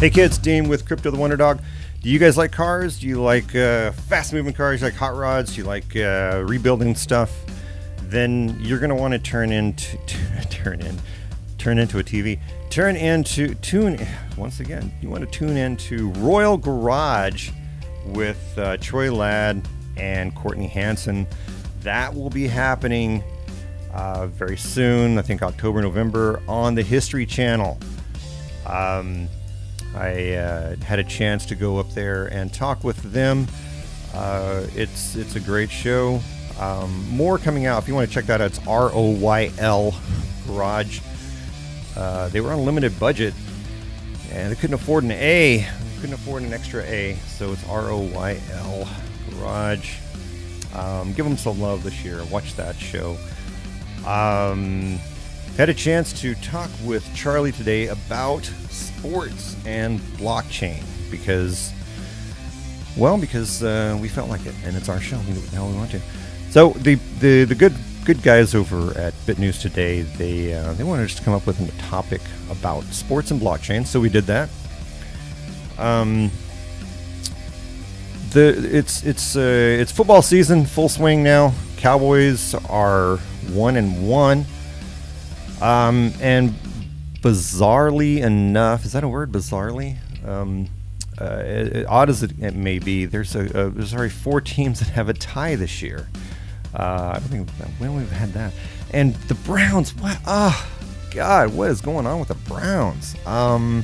Hey kids, Dean with Crypto the WonderDog. Do you guys like cars? Do you like fast-moving cars? Do you like hot rods? Do you like rebuilding stuff? Then you're going to want to turn into a TV. Once again, you want to tune into Royal Garage with Troy Ladd and Courtney Hansen. That will be happening very soon, I think October, November, on the History Channel. I had a chance to go up there and talk with them. It's a great show. More coming out. If you want to check that out, it's ROYL Garage. They were on a limited budget, and they couldn't afford an A. Couldn't afford an extra A, so it's ROYL Garage. Give them some love this year. Watch that show. Had a chance to talk with Charlie today about sports and blockchain because we felt like it, and it's our show. We do what the hell we want to. So the good guys over at BitNews today, they wanted us to come up with a topic about sports and blockchain, so we did that. It's football season, full swing now. Cowboys are 1-1. And bizarrely enough, is that a word? Bizarrely, odd as it may be, there's already 4 teams that have a tie this year. I don't think we've had that. And the Browns, what? Oh, God, what is going on with the Browns? I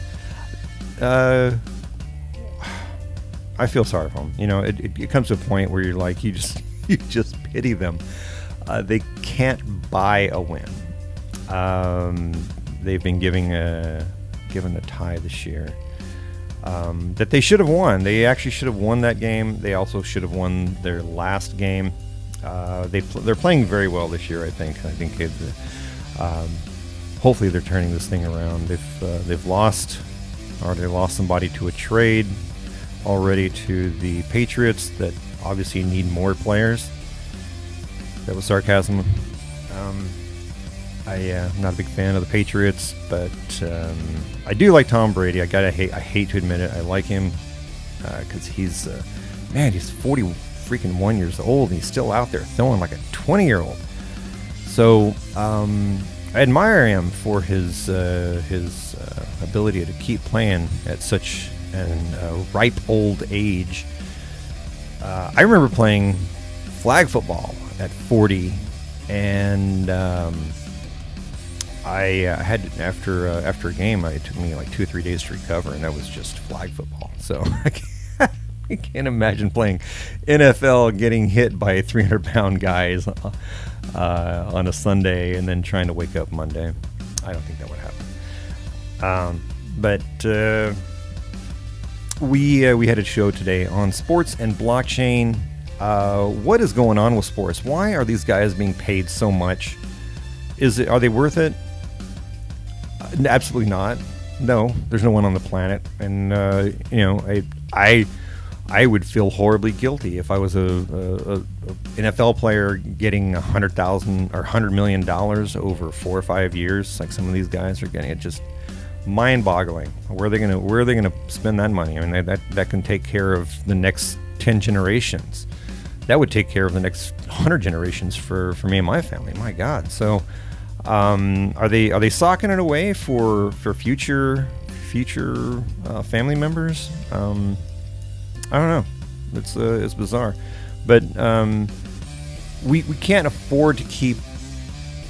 feel sorry for them. You know, it comes to a point where you're like, you just pity them. They can't buy a win. They've been given a tie this year that they should have won. They actually should have won that game. They also should have won their last game. They're playing very well this year. I think hopefully they're turning this thing around. They've lost somebody to a trade already to the Patriots that obviously need more players. That was sarcasm. I'm not a big fan of the Patriots, but I do like Tom Brady. I hate to admit it. I like him because he's 40 freaking 1 years old, and he's still out there throwing like a 20-year-old. So I admire him for his ability to keep playing at such a ripe old age. I remember playing flag football at 40, and I had after a game, it took me like 2 or 3 days to recover, and that was just flag football. So I can't imagine playing NFL, getting hit by 300-pound guys on a Sunday, and then trying to wake up Monday. I don't think that would happen. But we had a show today on sports and blockchain. What is going on with sports? Why are these guys being paid so much? Are they worth it? Absolutely not. No, there's no one on the planet, and I would feel horribly guilty if I was a NFL player getting $100,000 or $100 million over 4 or 5 years, like some of these guys are getting. It just mind-boggling. Where are they gonna spend that money? I mean, that can take care of the next 10 generations. That would take care of the next 100 generations for me and my family. My God. So, are they socking it away for future family members? I don't know. It's bizarre, but we can't afford to keep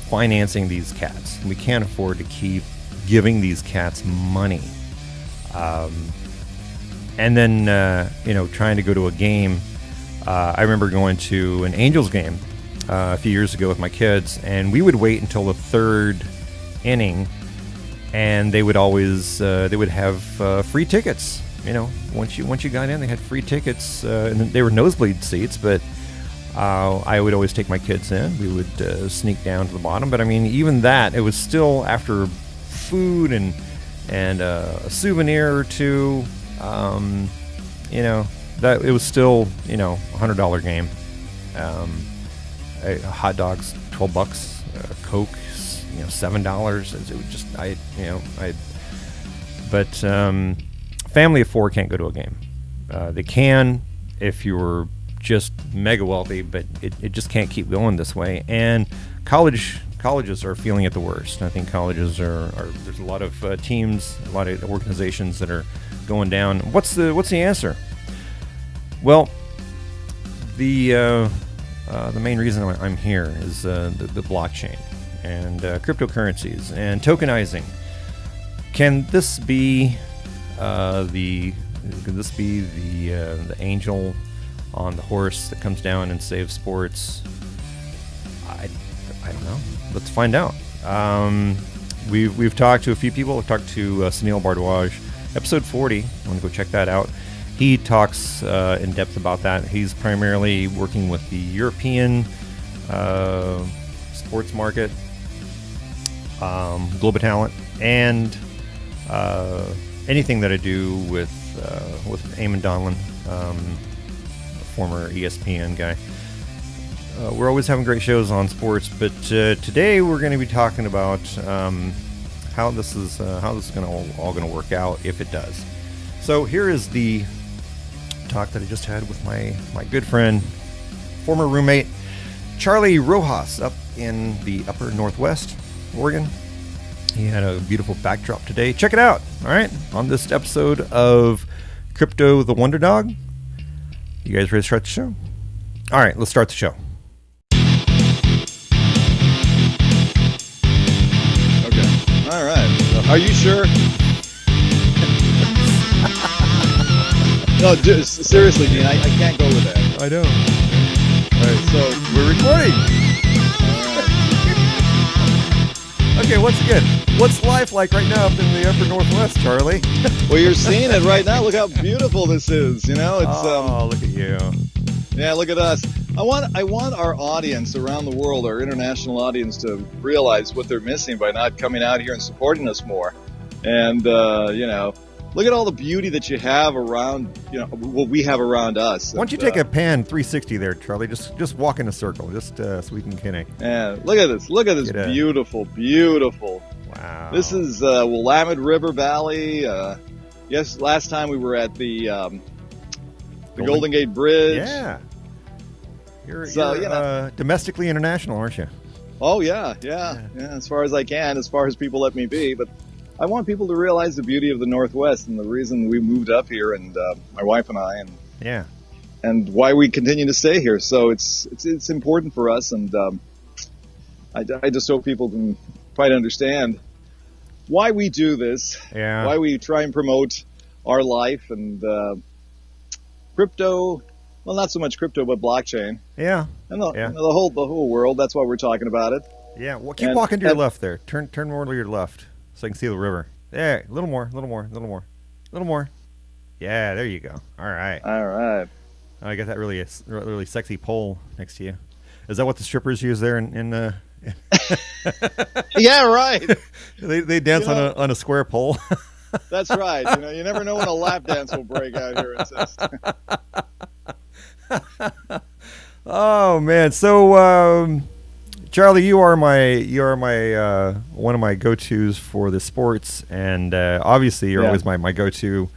financing these cats. We can't afford to keep giving these cats money, and then trying to go to a game. I remember going to an Angels game a few years ago with my kids, and we would wait until the 3rd inning, and they would always have free tickets. You know, once you got in, they had free tickets, and they were nosebleed seats. But I would always take my kids in. We would sneak down to the bottom. But I mean, even that, it was still after food and a souvenir or two. That it was still $100 game. Hot dogs $12, Coke $7. It was just family of four can't go to a game. They can if you're just mega wealthy, but it just can't keep going this way. And colleges are feeling it the worst. I think colleges are there's a lot of teams, a lot of organizations that are going down. What's the answer? Well, the main reason I'm here is the blockchain and cryptocurrencies and tokenizing. Can this be the angel on the horse that comes down and saves sports? I don't know. Let's find out. We've talked to a few people. We've talked to Sunil Bardwaj, episode 40. I want to go check that out. He talks in depth about that. He's primarily working with the European sports market, global talent, and anything that I do with Eamon Donlan, former ESPN guy. We're always having great shows on sports, but today we're going to be talking about how this is all going to work out if it does. So here is the talk that I just had with my good friend, former roommate, Charlie Rojas, up in the upper Northwest, Oregon. He had a beautiful backdrop today. Check it out, all right, on this episode of Crypto the WonderDog. You guys ready to start the show? All right, let's start the show. Okay, all right. Are you sure? No, seriously, Dean, I can't go with that. I know. All right, so We're recording. all right. Okay, once again, what's life like right now up in the upper Northwest, Charlie? Well, you're seeing it right now. Look how beautiful this is. You know, it's look at you. yeah, look at us. I want our audience around the world, our international audience, to realize what they're missing by not coming out here and supporting us more. And you know, look at all the beauty that you have around, you know, what we have around us. Why don't you take a pan 360 there, Charlie? Just walk in a circle, just so we can connect. Yeah, look at this. Look at this beautiful, beautiful. Wow. This is Willamette River Valley. Yes, last time we were at the Golden Gate Bridge. Yeah. You're domestically international, aren't you? Oh, yeah. As far as I can, as far as people let me be. But I want people to realize the beauty of the Northwest and the reason we moved up here, and my wife and I, and why we continue to stay here. So it's important for us, and I just hope people can quite understand why we do this, why we try and promote our life and crypto. Well, not so much crypto, but blockchain. Yeah. And the whole world. That's why we're talking about it. Yeah. Well, keep walking to your left there. Turn more to your left so I can see the river. Yeah. A little more. Yeah. There you go. All right. I got that really sexy pole next to you. Is that what the strippers use there in Yeah, right. they dance on a square pole. That's right. You know, you never know when a lap dance will break out here. Oh man! So Charlie, you are my one of my go-tos for the sports, and obviously you're always my go-to.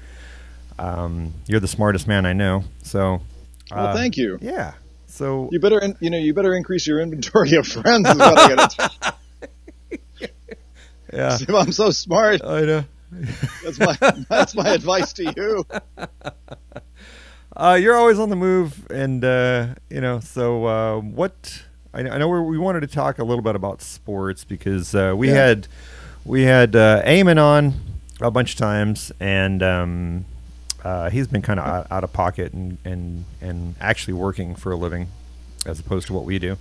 You're the smartest man I know. So, well, thank you. Yeah. So you better increase your inventory of friends. Is what I gotta tell you. Yeah. If I'm so smart. I know. That's my advice to you. You're always on the move, and So what? I know we wanted to talk a little bit about sports because we had Eamon on a bunch of times, and he's been kind of out of pocket and actually working for a living as opposed to what we do,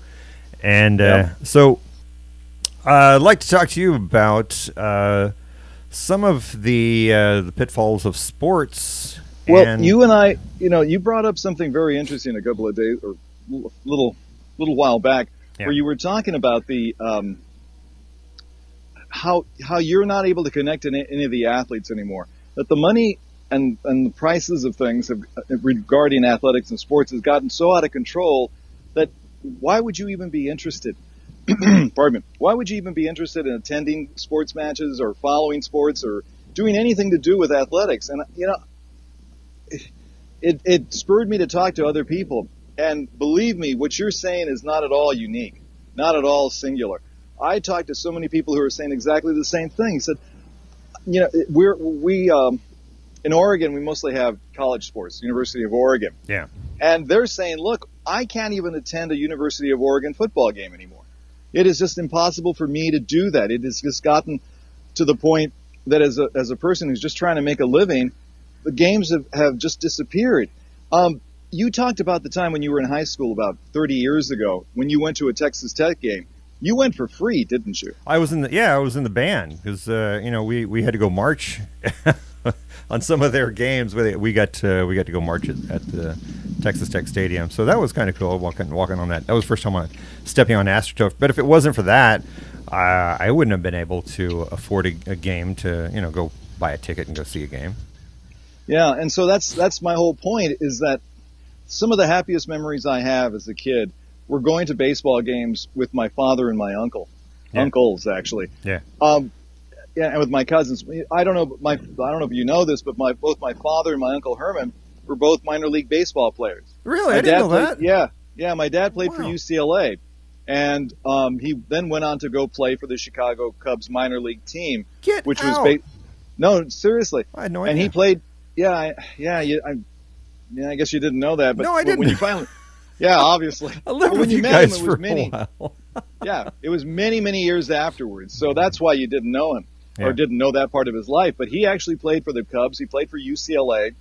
and so I'd like to talk to you about some of the pitfalls of sports. Well, you and I, you brought up something very interesting a couple of days or little while back, where you were talking about the how you're not able to connect to any of the athletes anymore. That the money and the prices of things regarding athletics and sports has gotten so out of control that why would you even be interested? Pardon me. Why would you even be interested in attending sports matches or following sports or doing anything to do with athletics. And, it spurred me to talk to other people. And believe me, what you're saying is not at all unique, not at all singular. I talked to so many people who are saying exactly the same thing. He said, we in Oregon, we mostly have college sports, University of Oregon. Yeah. And they're saying, look, I can't even attend a University of Oregon football game anymore. It is just impossible for me to do that. It has just gotten to the point that as a person who's just trying to make a living, the games have just disappeared. You talked about the time when you were in high school about 30 years ago when you went to a Texas Tech game. You went for free, didn't you? I was in the band because we had to go march on some of their games. We got to go march at the Texas Tech Stadium, so that was kind of cool walking on that. That was the first time I stepping on AstroTurf. But if it wasn't for that, I wouldn't have been able to afford a game to go buy a ticket and go see a game. Yeah, and so that's my whole point, is that some of the happiest memories I have as a kid were going to baseball games with my father and my uncles actually. Yeah. And with my cousins. I don't know if you know this, but both my father and my uncle Herman were both minor league baseball players. Really, I didn't know that. Yeah. My dad played for UCLA, and he then went on to go play for the Chicago Cubs minor league team, which was no, seriously. I had no idea. And he played. I guess you didn't know that, but no, I didn't. When you finally, obviously. I lived with you guys for a while. It was many, many years afterwards. So that's why you didn't know him or didn't know that part of his life. But he actually played for the Cubs. He played for UCLA.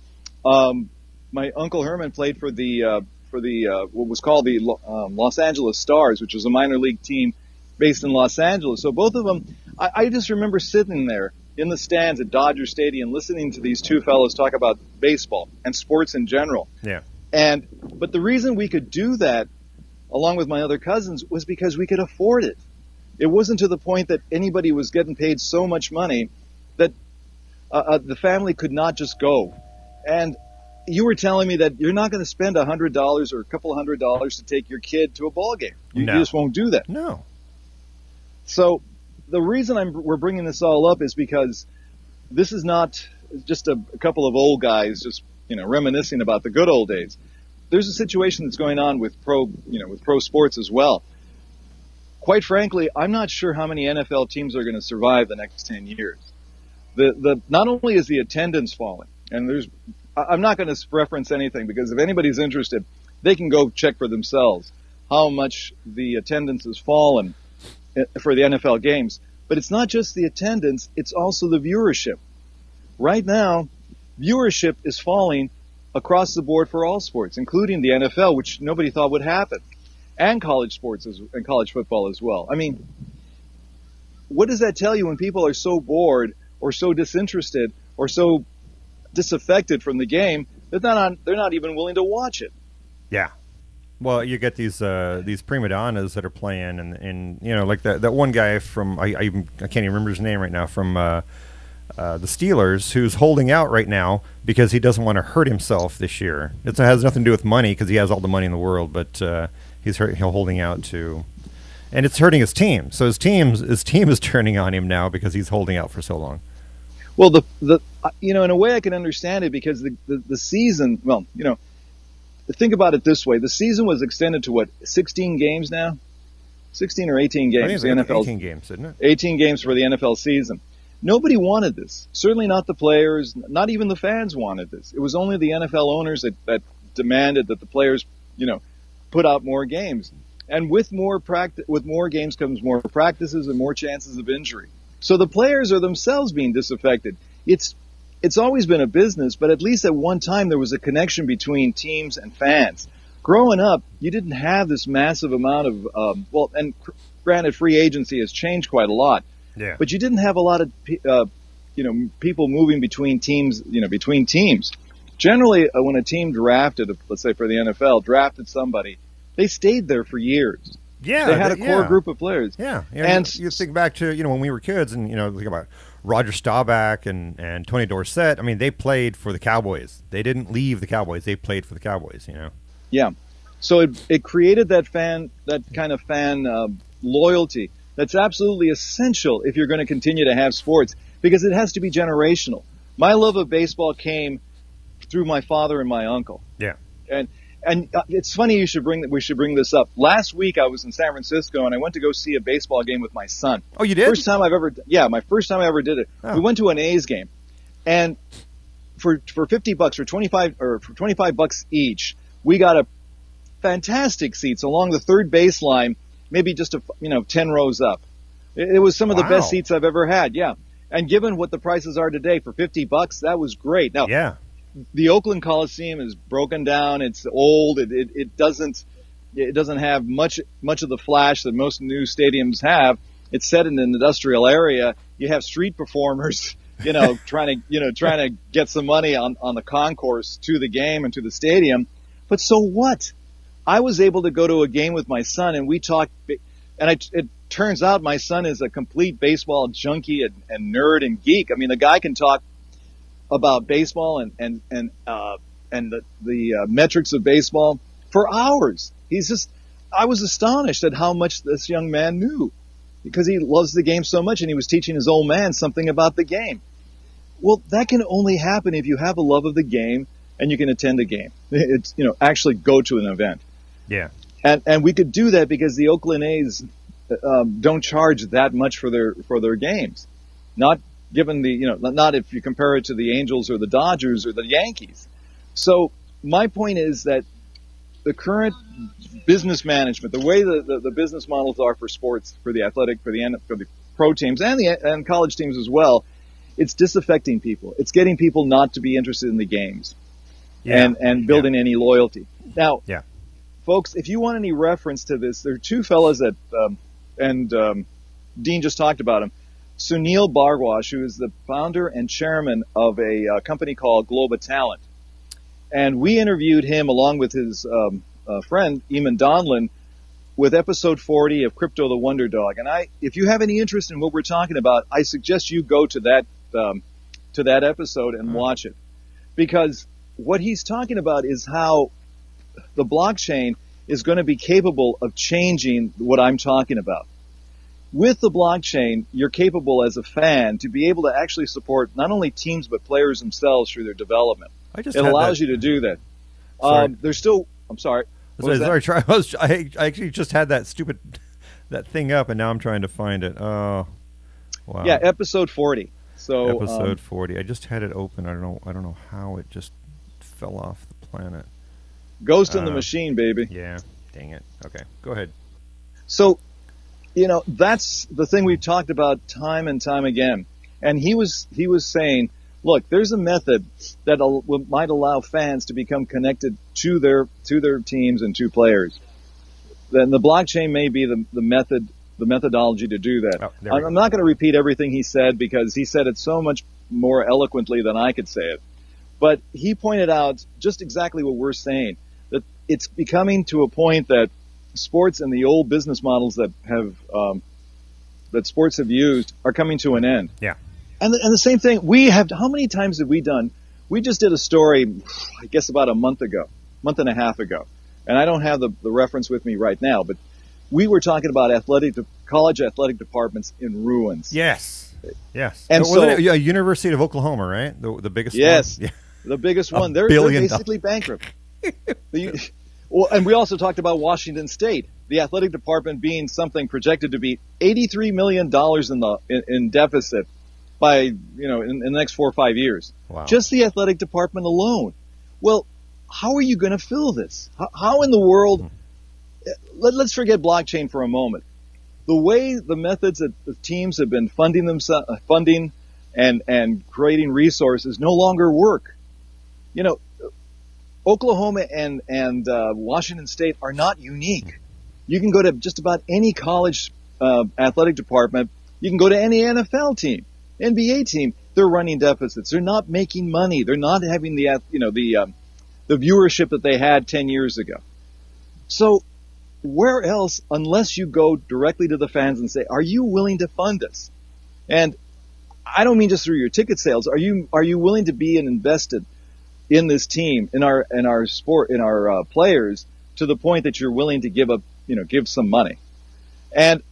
My Uncle Herman played for the what was called the Los Angeles Stars, which was a minor league team based in Los Angeles. So both of them, I just remember sitting there in the stands at Dodger Stadium listening to these two fellows talk about baseball and sports in general. Yeah. But the reason we could do that, along with my other cousins, was because we could afford it. It wasn't to the point that anybody was getting paid so much money that the family could not just go. And you were telling me that you're not going to spend $100 or a couple $100 to take your kid to a ball game. You just won't do that. No. So the reason we're bringing this all up is because this is not just a couple of old guys just reminiscing about the good old days. There's a situation that's going on with pro sports as well. Quite frankly, I'm not sure how many NFL teams are going to survive the next 10 years. Not only is the attendance falling, and I'm not going to reference anything because if anybody's interested, they can go check for themselves how much the attendance has fallen for the NFL games. But it's not just the attendance, it's also the viewership. Right now, viewership is falling across the board for all sports, including the NFL, which nobody thought would happen, and college sports and college football as well. I mean, what does that tell you when people are so bored or so disinterested or so disaffected from the game that they're not even willing to watch it? Yeah. Well, you get these prima donnas that are playing, and like that one guy from I can't even remember his name right now, from the Steelers, who's holding out right now because he doesn't want to hurt himself this year. It has nothing to do with money because he has all the money in the world, but he's holding out to, and it's hurting his team. So his team is turning on him now because he's holding out for so long. Well, in a way I can understand it because the season, think about it this way. The season was extended to 16 games now? 16 or 18 games. I think it's 18 games, isn't it? 18 games for the NFL season. Nobody wanted this. Certainly not the players, not even the fans wanted this. It was only the NFL owners that demanded that the players, put out more games. And with more games comes more practices and more chances of injury. So the players are themselves being disaffected. It's always been a business, but at least at one time there was a connection between teams and fans. Growing up, you didn't have this massive amount of, and granted, free agency has changed quite a lot. Yeah. But you didn't have a lot of, people moving between teams, Generally, when a team drafted, let's say for the NFL, drafted somebody, they stayed there for years. Yeah. They had a core group of players. Yeah. And you think back to, when we were kids and, think about Roger Staubach and Tony Dorsett. I mean, they played for the Cowboys. They didn't leave the Cowboys. They played for the Cowboys, Yeah. So it created that kind of fan loyalty that's absolutely essential if you're going to continue to have sports, because it has to be generational. My love of baseball came through my father and my uncle. Yeah. And it's funny we should bring this up. Last week I was in San Francisco and I went to go see a baseball game with my son. Oh, you did? My first time I ever did it. Oh. We went to an A's game, and for $50 for 25 bucks each, we got a fantastic seats along the third baseline, maybe just 10 rows up. It was some of the best seats I've ever had. Yeah. And given what the prices are today, for $50, that was great. Now, yeah. The Oakland Coliseum is broken down. It's old. It doesn't have much of the flash that most new stadiums have. It's set in an industrial area. You have street performers, trying to get some money on the concourse to the game and to the stadium. But so what? I was able to go to a game with my son, and we talked. And it turns out my son is a complete baseball junkie and nerd and geek. I mean, the guy can talk about baseball and the metrics of baseball for hours. I was astonished at how much this young man knew, because he loves the game so much, and he was teaching his old man something about the game. Well, that can only happen if you have a love of the game and you can attend a game. It's, actually go to an event. Yeah. And we could do that because the Oakland A's don't charge that much for their games. Not given not if you compare it to the Angels or the Dodgers or the Yankees. So my point is that the current business management, the way the business models are for sports, for the athletic, for the pro teams and college teams as well, it's disaffecting people. It's getting people not to be interested in the games, and building any loyalty. Now, folks, if you want any reference to this, there are two fellas that Dean just talked about him. Sunil Bhargava, who is the founder and chairman of a company called Global Talent. And we interviewed him along with his friend, Eamon Donlan, with episode 40 of Crypto the WonderDog. And if you have any interest in what we're talking about, I suggest you go to that episode and watch it. Because what he's talking about is how the blockchain is going to be capable of changing what I'm talking about. With the blockchain, you're capable as a fan to be able to actually support not only teams but players themselves through their development. It allows you to do that. There's still. I'm sorry. I actually just had that thing up, and now I'm trying to find it. Oh, wow. Yeah, episode 40. So episode 40. I just had it open. I don't know how it just fell off the planet. Ghost in the machine, baby. Yeah. Dang it. Okay, go ahead. So, that's the thing we've talked about time and time again. And he was saying, look, there's a method that might allow fans to become connected to their teams and to players. Then the blockchain may be the methodology to do that. I'm not going to repeat everything he said because he said it so much more eloquently than I could say it. But he pointed out just exactly what we're saying, that it's becoming to a point that sports and the old business models that sports have used are coming to an end. Yeah. And the same thing, how many times have we done? We just did a story, I guess about a month and a half ago. And I don't have the reference with me right now, but we were talking about college athletic departments in ruins. Yes. Yes. And wasn't it University of Oklahoma, right? The biggest one? Yes. Yeah. The biggest one. They're basically bankrupt. Well, and we also talked about Washington State, the athletic department being something projected to be $83 million in deficit by in the next 4 or 5 years. Wow. Just the athletic department alone. Well, how are you going to fill this? How in the world? Let's forget blockchain for a moment. The way the methods that the teams have been funding and creating resources no longer work. Oklahoma and Washington State are not unique. You can go to just about any college athletic department. You can go to any NFL team, NBA team. They're running deficits. They're not making money. They're not having the viewership that they had 10 years ago. So where else, unless you go directly to the fans and say, "Are you willing to fund us?" And I don't mean just through your ticket sales. Are you willing to be invested in this team, in our sport, in our players, to the point that you're willing to give some money? And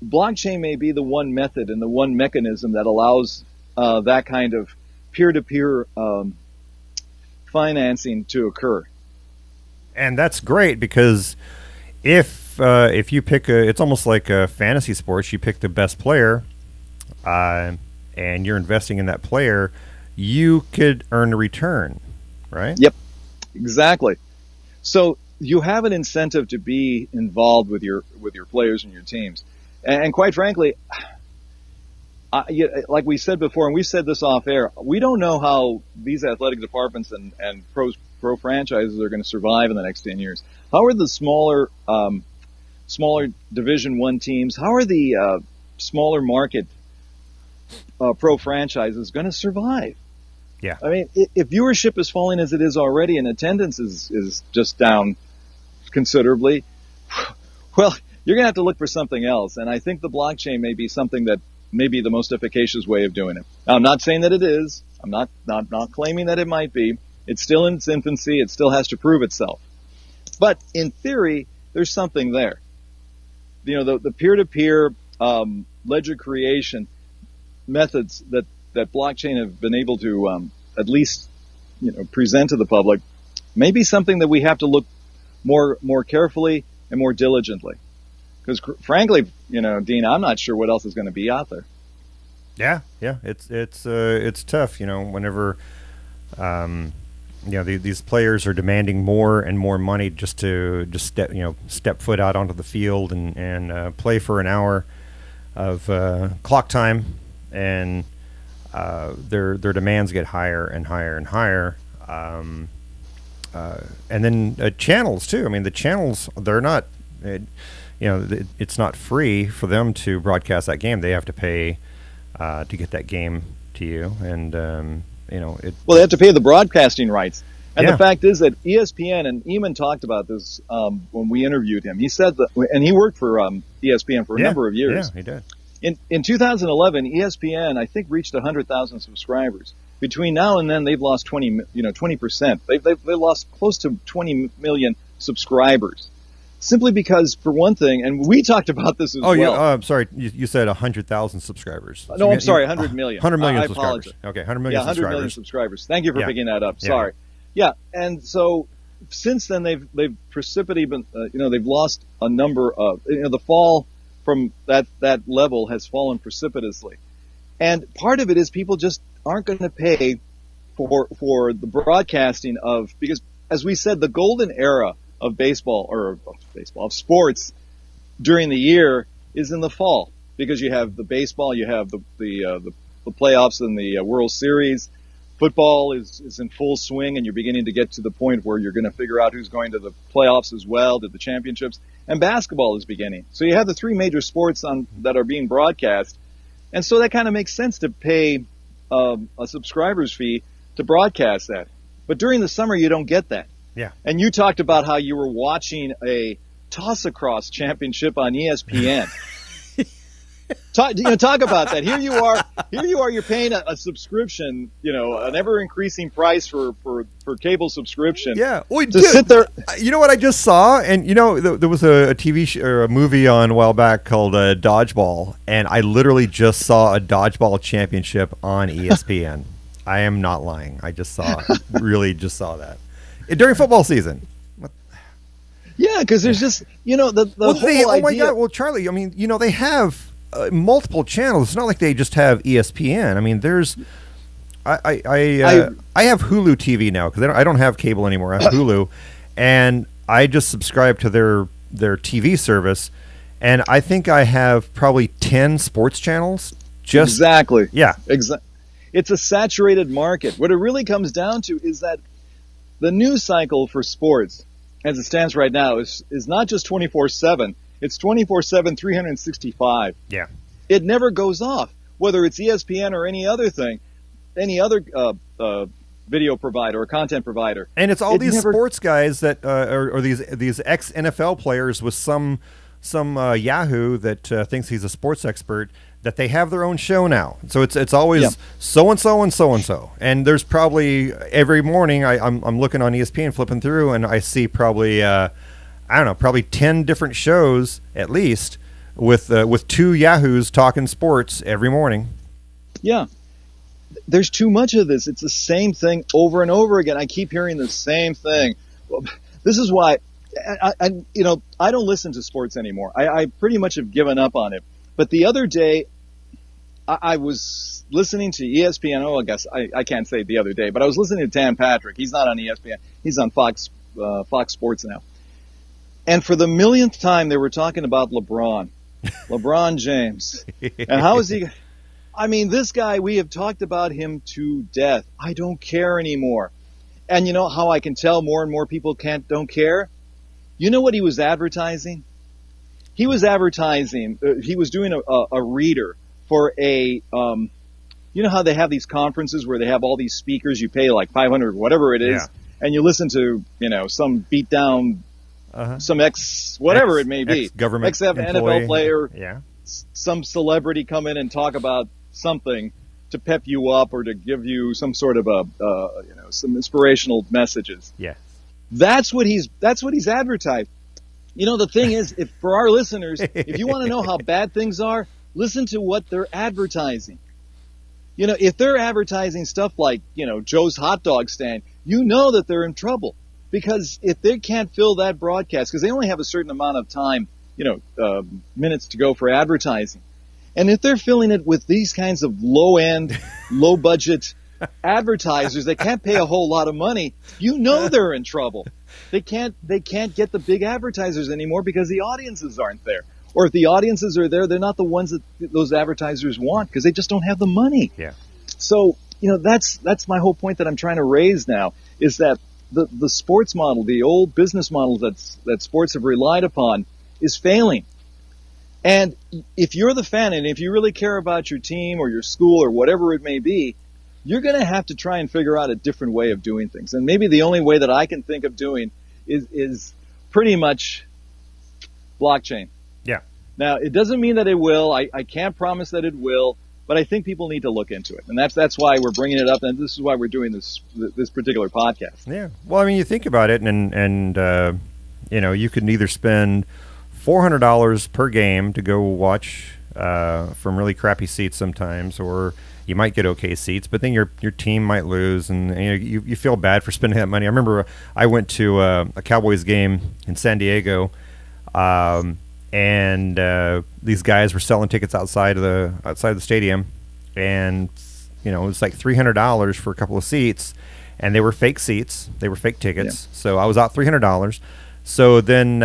blockchain may be the one method and the one mechanism that allows that kind of peer-to-peer financing to occur. And that's great because if you pick it's almost like a fantasy sports. You pick the best player, and you're investing in that player, you could earn a return, right? Yep, exactly. So you have an incentive to be involved with your players and your teams. And quite frankly, like we said before, and we said this off air, we don't know how these athletic departments and pro franchises are going to survive in the next 10 years. How are the smaller Division I teams, how are the smaller market pro franchises going to survive? Yeah. I mean, if viewership is falling as it is already and attendance is just down considerably, well, you're going to have to look for something else. And I think the blockchain may be something that may be the most efficacious way of doing it. Now, I'm not saying that it is. I'm not claiming that it might be. It's still in its infancy. It still has to prove itself. But in theory, there's something there. You know, the peer-to-peer ledger creation methods that blockchain have been able to at least, present to the public may be something that we have to look more carefully and more diligently. Because frankly, Dean, I'm not sure what else is going to be out there. Yeah, it's tough. Whenever these players are demanding more and more money just to step foot out onto the field and play for an hour of clock time, and their demands get higher and higher and higher. And then channels too. I mean, the channels, they're not. It's not free for them to broadcast that game. They have to pay to get that game to you, and well, they have to pay the broadcasting rights. And Yeah. The fact is that ESPN, and Eamon talked about this when we interviewed him. He said that, and he worked for ESPN for a number of years. Yeah, he did. In 2011, ESPN I think reached 100,000 subscribers. Between now and then, they've lost 20%. They've lost close to 20 million subscribers. Simply because, for one thing, and we talked about this as well. Oh, yeah. I'm sorry. You said 100,000 subscribers. No, I'm sorry. 100 million. 100 million I subscribers. apologize. Okay, 100 million Yeah, 100 subscribers. million subscribers. Thank you for Yeah. picking that up. Yeah. Sorry. Yeah, and so since then they've precipitously been, they've lost a number of, the fall from that level has fallen precipitously, and part of it is people just aren't going to pay for the broadcasting of, because as we said, the golden era of of sports during the year is in the fall, because you have the baseball, you have the playoffs and the World Series. Football is in full swing, and you're beginning to get to the point where you're going to figure out who's going to the playoffs as well, to the championships, and basketball is beginning. So you have the three major sports that are being broadcast, and so that kind of makes sense to pay a subscriber's fee to broadcast that. But during the summer, you don't get that. Yeah. And you talked about how you were watching a toss-across championship on ESPN. Talk about that. Here you are. You're paying a subscription, an ever-increasing price for cable subscription. Yeah. Sit there. You know what I just saw? And, there was a TV show or a movie on a while back called Dodgeball, and I literally just saw a dodgeball championship on ESPN. I am not lying. I just saw that. During football season. Yeah, because there's just, the whole idea. Oh my God! Well, Charlie, I mean, they have multiple channels. It's not like they just have ESPN. I mean, there's, I have Hulu TV now because I don't have cable anymore. I have Hulu, and I just subscribe to their TV service, and I think I have probably 10 sports channels. Exactly. Yeah. It's a saturated market. What it really comes down to is that the news cycle for sports, as it stands right now, is not just 24/7. It's 24/7, 365. Yeah. It never goes off, whether it's ESPN or any other thing, any other video provider or content provider. And it's all these sports guys that or these ex-NFL players with some Yahoo that thinks he's a sports expert, that they have their own show now. So it's always so-and-so and so-and-so. And there's probably every morning I'm looking on ESPN, flipping through, and I see probably, probably 10 different shows at least with two yahoos talking sports every morning. Yeah. There's too much of this. It's the same thing over and over again. I keep hearing the same thing. This is why I don't listen to sports anymore. I pretty much have given up on it. But the other day, I was listening to ESPN. Oh, I guess I can't say the other day, but I was listening to Dan Patrick. He's not on ESPN. He's on Fox Sports now. And for the millionth time, they were talking about LeBron James. And how is he? I mean, this guy, we have talked about him to death. I don't care anymore. And you know how I can tell more and more people don't care? You know what he was advertising? He was advertising, he was doing a reader for you know how they have these conferences where they have all these speakers, you pay like $500, whatever it is, and you listen to, some beat down, some whatever it may be, government NFL player, some celebrity come in and talk about something to pep you up or to give you some sort of some inspirational messages. Yeah. That's what he's advertised. The thing is, if for our listeners, if you want to know how bad things are, listen to what they're advertising. If they're advertising stuff like, Joe's hot dog stand, that they're in trouble. Because if they can't fill that broadcast, because they only have a certain amount of time, minutes to go for advertising. And if they're filling it with these kinds of low-end, low-budget advertisers that can't pay a whole lot of money, they're in trouble. They can't get the big advertisers anymore because the audiences aren't there. Or if the audiences are there, they're not the ones that those advertisers want because they just don't have the money. Yeah. So, that's my whole point that I'm trying to raise now is that the sports model, the old business model that sports have relied upon is failing. And if you're the fan and if you really care about your team or your school or whatever it may be, you're going to have to try and figure out a different way of doing things. And maybe the only way that I can think of doing is pretty much blockchain. Yeah. Now, it doesn't mean that it will. I can't promise that it will, but I think people need to look into it. And that's why we're bringing it up, and this is why we're doing this particular podcast. Yeah. Well, I mean, you think about it, and you could either spend $400 per game to go watch from really crappy seats sometimes, or you might get okay seats, but then your team might lose, and you feel bad for spending that money. I remember I went to a Cowboys game in San Diego, and these guys were selling tickets outside the stadium, and it was like $300 for a couple of seats, and they were fake seats, they were fake tickets. Yeah. So I was out $300. So then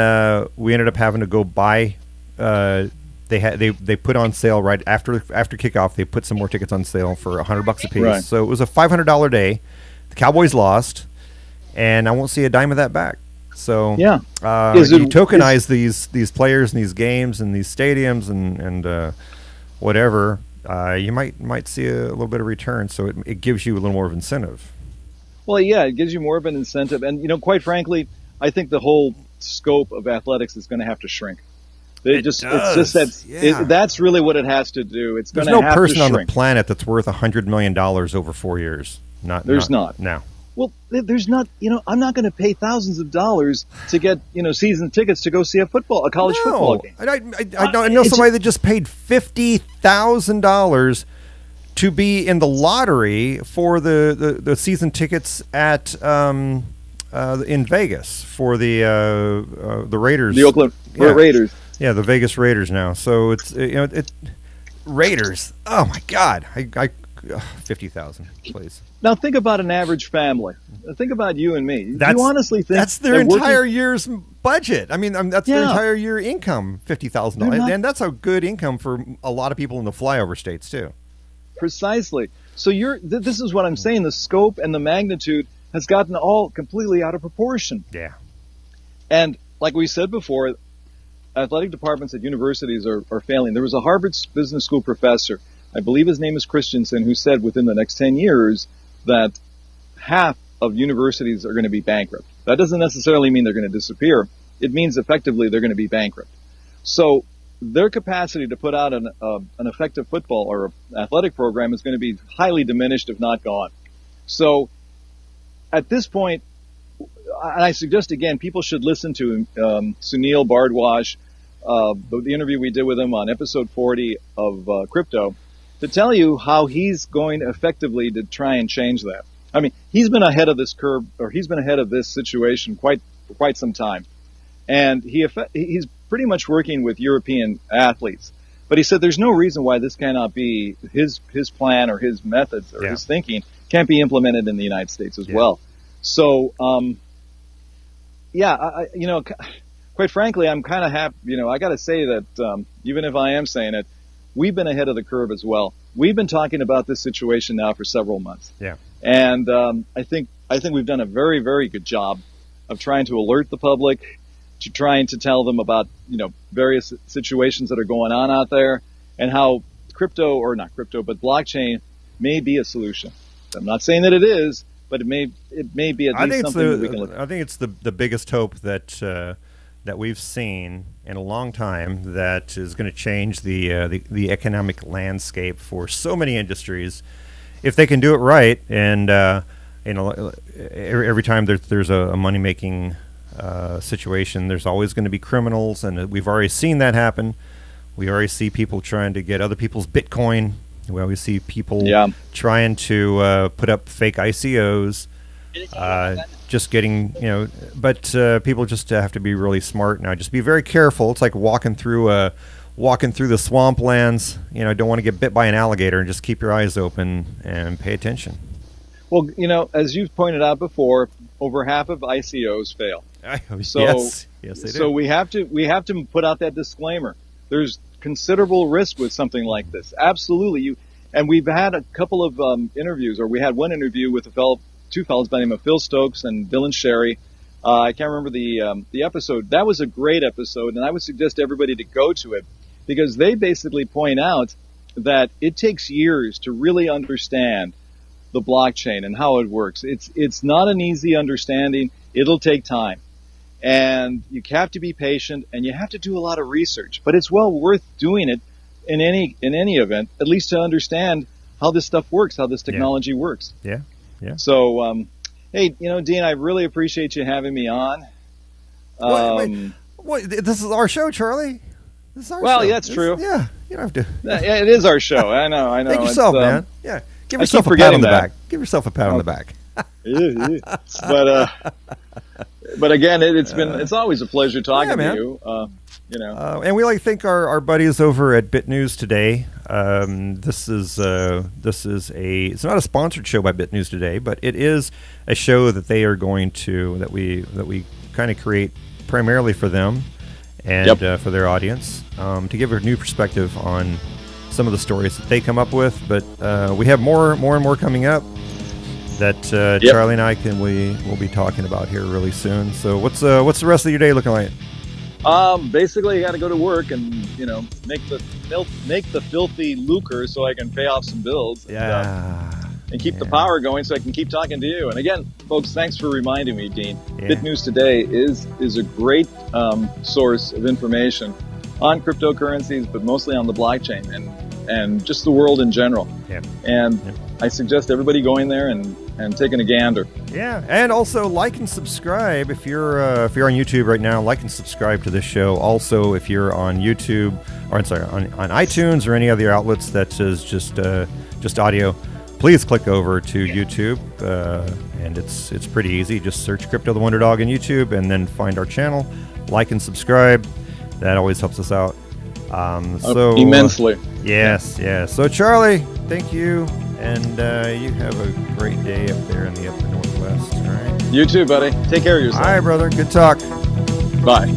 we ended up having to go buy. They put on sale right after kickoff. They put some more tickets on sale for $100 a piece. Right. So it was a $500 day. The Cowboys lost, and I won't see a dime of that back. So you tokenize these players and these games and these stadiums and whatever. You might see a little bit of return. So it gives you a little more of incentive. Well, yeah, it gives you more of an incentive, and quite frankly, I think the whole scope of athletics is going to have to shrink. It's just that's really what it has to do. There's no person on the planet that's worth $100 million over 4 years. There's not. No. Well, there's not. I'm not going to pay thousands of dollars to get season tickets to go see a college football game. I know somebody that just paid $50,000 to be in the lottery for the season tickets at. In Vegas for the Raiders, the Oakland Raiders. Yeah, the Vegas Raiders now. So it's Raiders. Oh my God, I 50,000, please. Now think about an average family. Think about you and me. Do you honestly think that's their entire year's budget? I mean, that's their entire year income, $50,000, and that's a good income for a lot of people in the flyover states too. Precisely. So this is what I'm saying. The scope and the magnitude has gotten all completely out of proportion. Yeah. And like we said before, athletic departments at universities are failing. There was a Harvard Business School professor, I believe his name is Christensen, who said within the next 10 years that half of universities are going to be bankrupt. That doesn't necessarily mean they're going to disappear. It means effectively they're going to be bankrupt. So their capacity to put out an effective football or athletic program is going to be highly diminished, if not gone. So at this point, and I suggest again, people should listen to Sunil Bhardwaj, the interview we did with him on episode 40 of Crypto, to tell you how he's going effectively to try and change that. I mean, he's been ahead of this curve, or he's been ahead of this situation for quite some time. And he's pretty much working with European athletes. But he said there's no reason why this cannot be his plan or his methods or his thinking can't be implemented in the United States as well. So, quite frankly, I'm kind of happy. I got to say that even if I am saying it, we've been ahead of the curve as well. We've been talking about this situation now for several months. Yeah. And I think we've done a very, very good job of trying to alert the public, to trying to tell them about various situations that are going on out there, and how but blockchain may be a solution. I'm not saying that it is, but it may be at least something that we can look at. I think it's the biggest hope that we've seen in a long time that is going to change the economic landscape for so many industries if they can do it right. And every time there's a money making situation, there's always going to be criminals, and we've already seen that happen. We already see people trying to get other people's Bitcoin. We always see people trying to put up fake ICOs, just getting, but people just have to be really smart now. Just be very careful. It's like walking through the swamplands. Don't want to get bit by an alligator, and just keep your eyes open and pay attention. Well, as you've pointed out before, over half of ICOs fail. So, yes, they do. So we have to put out that disclaimer. There's considerable risk with something like this. Absolutely. And we've had a couple of interviews, or we had one interview with two fellows by the name of Phil Stokes and Dylan Sherry. I can't remember the episode. That was a great episode, and I would suggest everybody to go to it, because they basically point out that it takes years to really understand the blockchain and how it works. It's not an easy understanding. It'll take time. And you have to be patient, and you have to do a lot of research. But it's well worth doing it in any event, at least to understand how this stuff works, how this technology works. Yeah. So, hey, Dean, I really appreciate you having me on. Wait, this is our show, Charlie. This is our show. Yeah, that's true. Yeah, you don't have to. Yeah, it is our show. I know. Thank yourself, man. Yeah, give yourself a pat on the back. Give yourself a pat on the back. But again, it's always a pleasure talking to you. And we like to thank our buddies over at BitNews Today. This is it's not a sponsored show by BitNews Today, but it is a show that they are going to that we kind of create primarily for them and for their audience, to give a new perspective on some of the stories that they come up with. But we have more and more coming up that Charlie and I will be talking about here really soon. So what's the rest of your day looking like? Basically, I got to go to work and make the filthy lucre so I can pay off some bills. And keep the power going so I can keep talking to you. And again, folks, thanks for reminding me, Dean. BitNews Today is a great source of information on cryptocurrencies, but mostly on the blockchain and just the world in general. I suggest everybody going there and taking a gander. Yeah, and also like and subscribe if you're on YouTube right now. Like and subscribe to this show. Also, if you're on YouTube, or on iTunes or any other outlets that is just audio, please click over to YouTube, and it's pretty easy. Just search Crypto the WonderDog in YouTube, and then find our channel. Like and subscribe. That always helps us out. Immensely. Yes. So Charlie, thank you, and you have a great day up there in the upper northwest. All right. You too, buddy. Take care of yourself. All right, brother. Good talk. Bye.